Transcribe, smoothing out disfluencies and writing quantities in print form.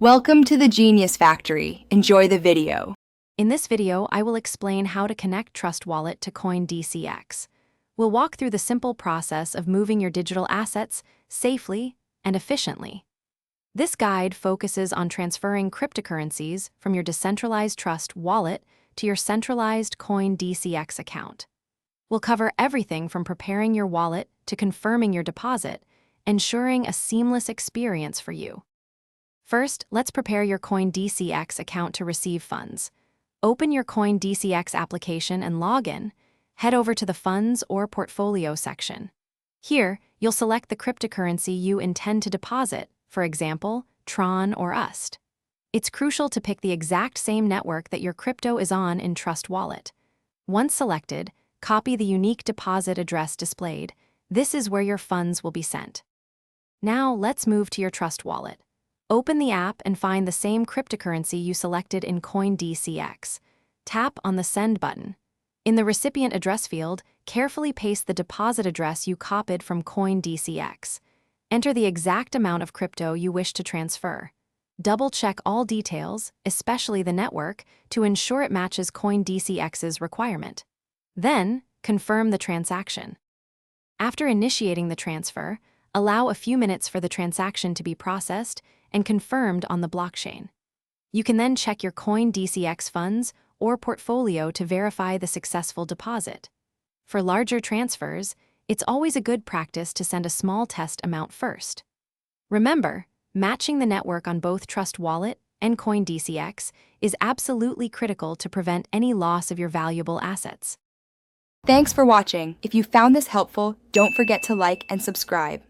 Welcome to the Genius Factory. Enjoy the video. In this video, I will explain how to connect Trust Wallet to Coindcx. We'll walk through the simple process of moving your digital assets safely and efficiently. This guide focuses on transferring cryptocurrencies from your decentralized Trust Wallet to your centralized Coindcx account. We'll cover everything from preparing your wallet to confirming your deposit, ensuring a seamless experience for you. First, let's prepare your Coindcx account to receive funds. Open your Coindcx application and log in. Head over to the Funds or Portfolio section. Here, you'll select the cryptocurrency you intend to deposit, for example, Tron or UST. It's crucial to pick the exact same network that your crypto is on in Trust Wallet. Once selected, copy the unique deposit address displayed. This is where your funds will be sent. Now, let's move to your Trust Wallet. Open the app and find the same cryptocurrency you selected in Coindcx. Tap on the Send button. In the recipient address field, carefully paste the deposit address you copied from Coindcx. Enter the exact amount of crypto you wish to transfer. Double-check all details, especially the network, to ensure it matches Coindcx's requirement. Then, confirm the transaction. After initiating the transfer, allow a few minutes for the transaction to be processed and confirmed on the blockchain. You can then check your Coindcx funds or portfolio to verify the successful deposit. For larger transfers, it's always a good practice to send a small test amount first. Remember, matching the network on both Trust Wallet and Coindcx is absolutely critical to prevent any loss of your valuable assets. Thanks for watching. If you found this helpful, don't forget to like and subscribe.